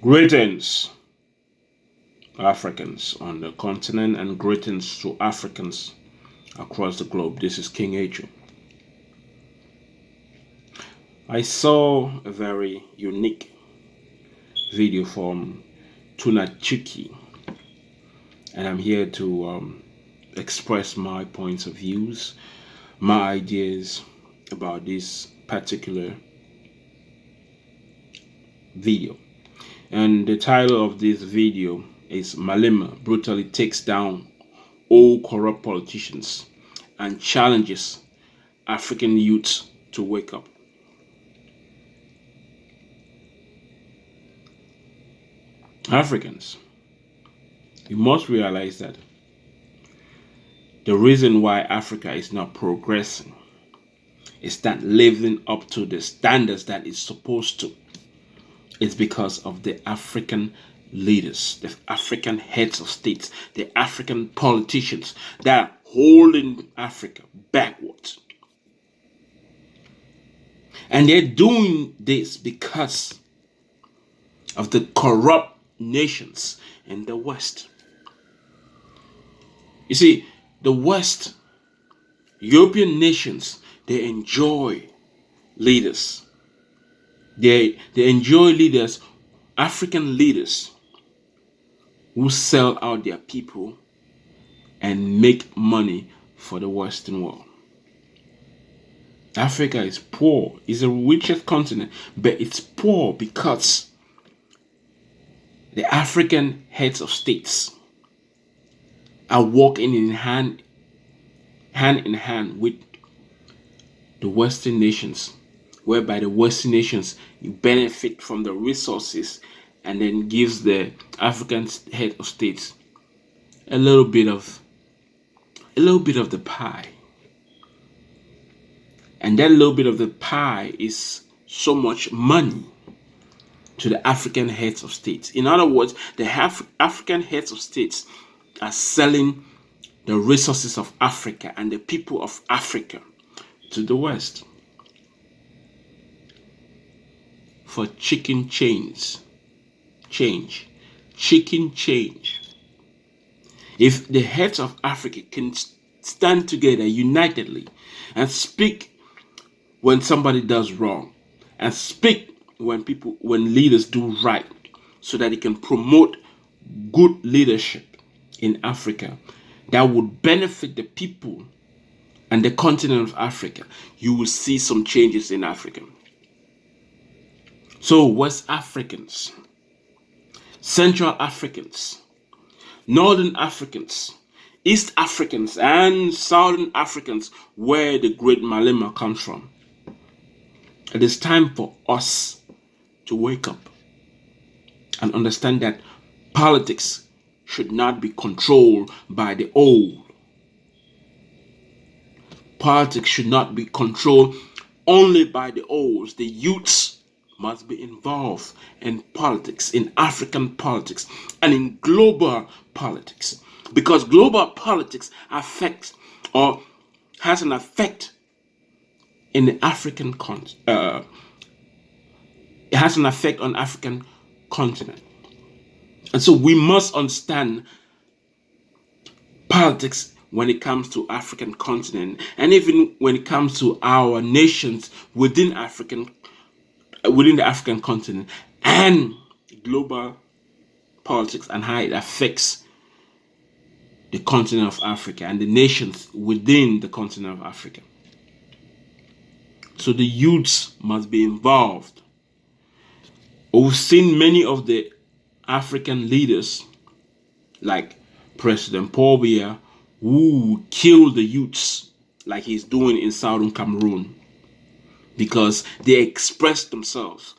Greetings, Africans on the continent, and greetings to Africans across the globe. This is King H. I saw a very unique video from Tuna Chiki, and I'm here to express my points of views, my ideas about this particular video. And the title of this video is Malema brutally takes down all corrupt politicians and challenges African youths to wake up. Africans, you must realize that the reason why Africa is not progressing is not living up to the standards that it's supposed to. It's because of the African leaders, the African heads of states, the African politicians that are holding Africa backwards. And they're doing this because of the corrupt nations in the West. You see, the West, European nations, they enjoy leaders. They enjoy leaders, African leaders, who sell out their people and make money for the Western world. Africa is poor. It's the richest continent, but it's poor because the African heads of states are working in hand in hand with the Western nations, whereby the Western nations benefit from the resources and then gives the African head of states a little bit of the pie. And that little bit of the pie is so much money to the African heads of states. In other words, the African heads of states are selling the resources of Africa and the people of Africa to the West for chicken change. If the heads of Africa can stand together unitedly and speak when somebody does wrong, and speak when leaders do right, so that it can promote good leadership in Africa that would benefit the people and the continent of Africa, you will see some changes in Africa. So West Africans, Central Africans, Northern Africans, East Africans, and Southern Africans, where the great Malema comes from, it is time for us to wake up and understand that politics should not be controlled by the old. Politics should not be controlled only by the olds. The youths must be involved in politics, in African politics, and in global politics, because global politics affects or has an effect in the African it has an effect on African continent. And so we must understand politics when it comes to African continent, and even when it comes to our nations within the African continent, and global politics, and how it affects the continent of Africa and the nations within the continent of Africa. So the youths must be involved. We've seen many of the African leaders, like President Paul Biya, who killed the youths, like he's doing in Southern Cameroon, because they expressed themselves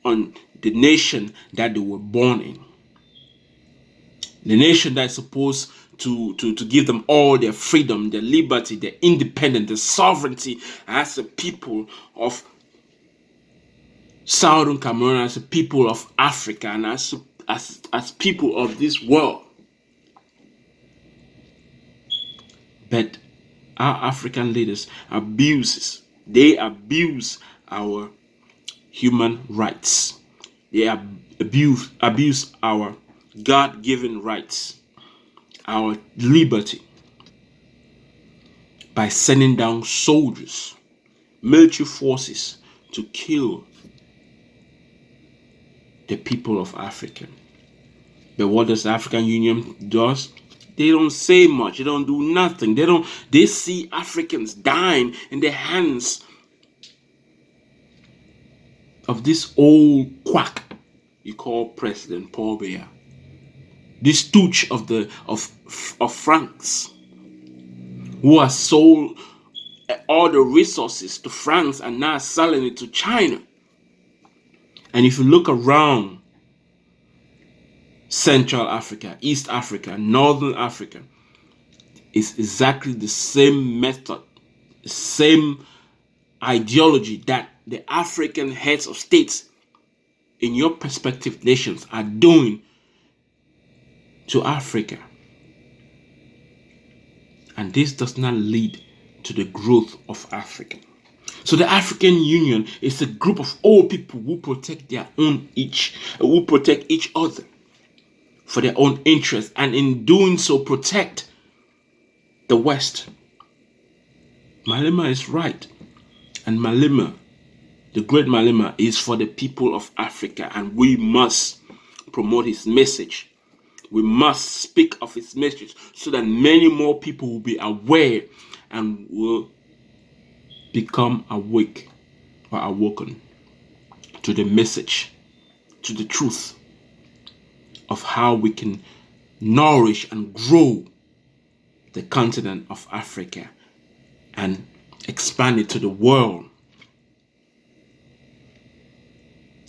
on the nation that they were born in. The nation that's supposed to give them all their freedom, their liberty, their independence, their sovereignty as a people of Southern Cameroon, as a people of Africa, and as people of this world. But our African leaders abuse our human rights. They abuse our God-given rights, our liberty, by sending down soldiers, military forces to kill the people of Africa. But what does the African Union do? They don't say much. They don't do nothing. They see Africans dying in the hands of this old quack you call President Paul Biya. This stooge of France, who has sold all the resources to France and now selling it to China. And if you look around Central Africa, East Africa, Northern Africa, it's exactly the same method, the same ideology that the African heads of states in your prospective nations are doing to Africa. And this does not lead to the growth of Africa. So the African Union is a group of old people who protect who protect each other for their own interests, and in doing so protect the West. Malema is right. And Malema, the great Malema, is for the people of Africa, and we must promote his message. We must speak of his message so that many more people will be aware and will become awake or awoken to the message, to the truth of how we can nourish and grow the continent of Africa and expand it to the world.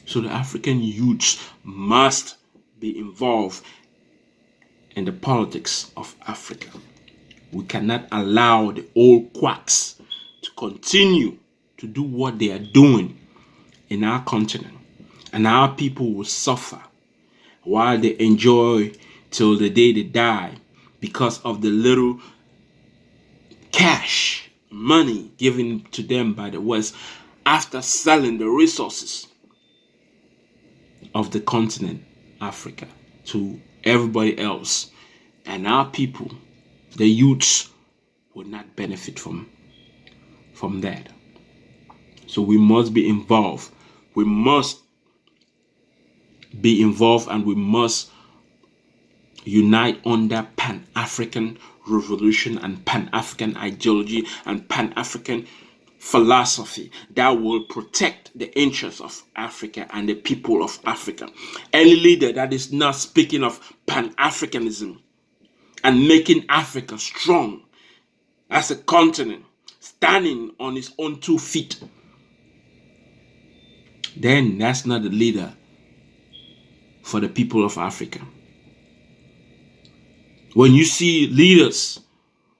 So the African youths must be involved in the politics of Africa. We cannot allow the old quacks to continue to do what they are doing in our continent, and our people will suffer while they enjoy till the day they die because of the little cash money given to them by the West after selling the resources of the continent Africa to everybody else. And our people, the youths, will not benefit from that. So we must be involved. We must be involved, and we must unite under Pan-African revolution and Pan-African ideology and Pan-African philosophy that will protect the interests of Africa and the people of Africa. Any leader that is not speaking of Pan-Africanism and making Africa strong as a continent, standing on its own 2 feet, then that's not the leader for the people of Africa. When you see leaders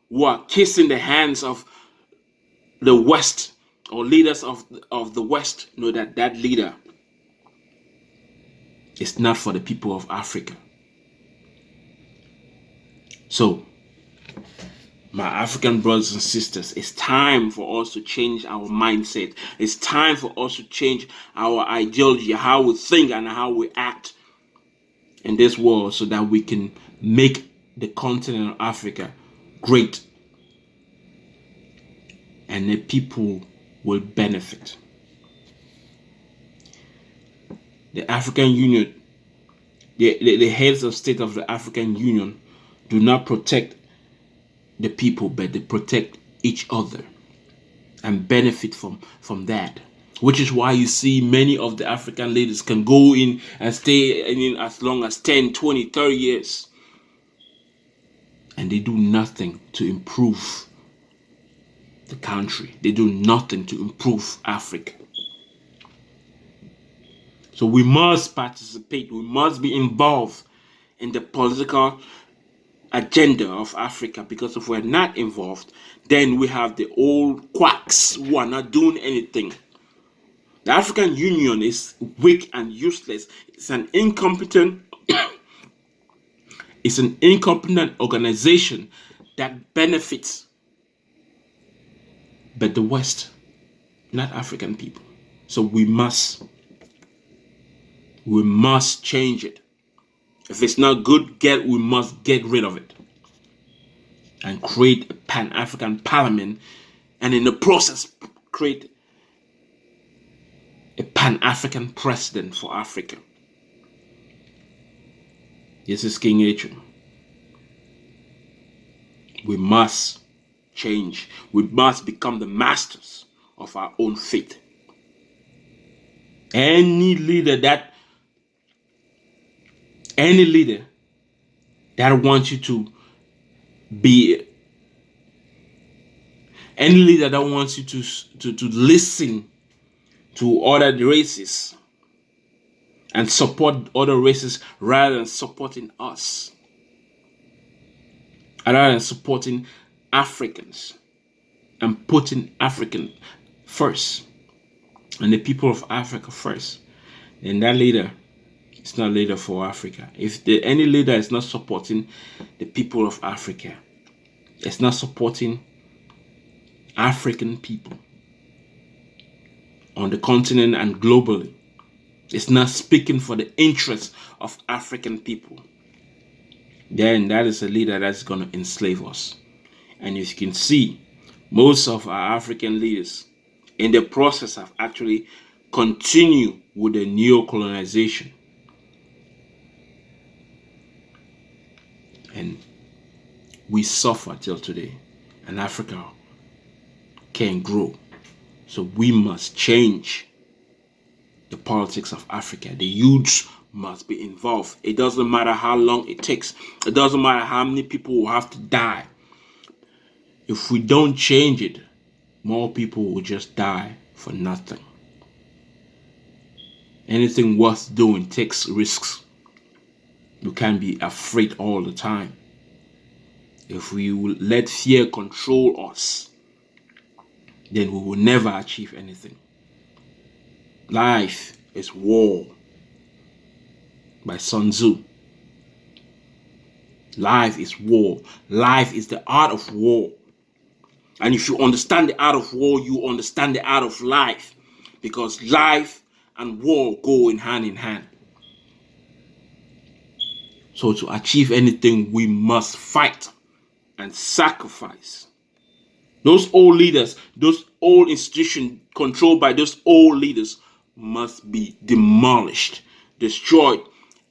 who are kissing the hands of the West or leaders of the West, know that that leader is not for the people of Africa. So, my African brothers and sisters, it's time for us to change our mindset. It's time for us to change our ideology, how we think and how we act in this world, so that we can make the continent of Africa great and the people will benefit. The African Union, the heads of state of the African Union do not protect the people, but they protect each other and benefit from that. Which is why you see many of the African leaders can go in and stay in as long as 10, 20, 30 years. And they do nothing to improve the country. They do nothing to improve Africa. So we must participate. We must be involved in the political agenda of Africa, because if we're not involved, then we have the old quacks who are not doing anything. The African Union is weak and useless. It's an incompetent organization that benefits but the West, not African people. So we must We must change it. If it's not good, we must get rid of it and create a Pan-African parliament, and in the process create a Pan-African president for Africa. This is King H. We must change. We must become the masters of our own fate. Any leader that wants you to be, any leader that wants you to listen to other races and support other races rather than supporting us, rather than supporting Africans and putting African first and the people of Africa first, then that leader is not a leader for Africa. If any leader is not supporting the people of Africa, it's not supporting African people on the continent and globally, it's not speaking for the interests of African people, then that is a leader that's going to enslave us. And as you can see, most of our African leaders in the process have actually continued with the neo-colonization. And we suffer till today, and Africa can't grow. So we must change the politics of Africa. The youths must be involved. It doesn't matter how long it takes. It doesn't matter how many people will have to die. If we don't change it, more people will just die for nothing. Anything worth doing takes risks. You can't be afraid all the time. If we will let fear control us, then we will never achieve anything. Life is war by Sun Tzu. Life is war. Life is the art of war. And if you understand the art of war, you understand the art of life, because life and war go in hand. So to achieve anything, we must fight and sacrifice. Those old leaders, those old institutions controlled by those old leaders must be demolished, destroyed,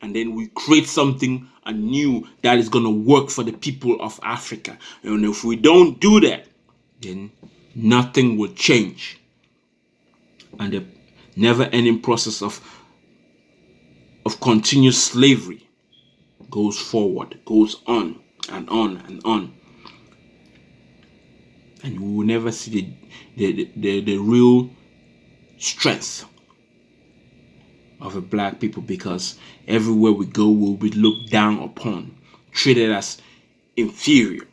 and then we create something anew that is going to work for the people of Africa. And if we don't do that, then nothing will change. And the never-ending process of continuous slavery goes forward, goes on and on and on. And we will never see the real strength of a black people, because everywhere we go we'll be looked down upon, treated as inferior.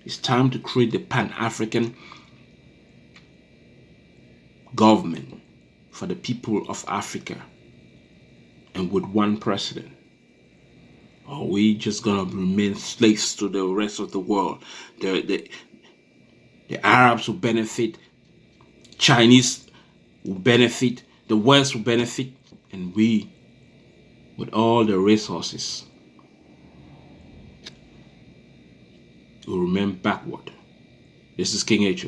It's time to create the Pan-African government for the people of Africa, and with one president. Or we just gonna remain slaves to the rest of the world? The Arabs will benefit, Chinese will benefit, the West will benefit, and we, with all the resources, will remain backward. This is King H.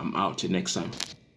I'm out till next time.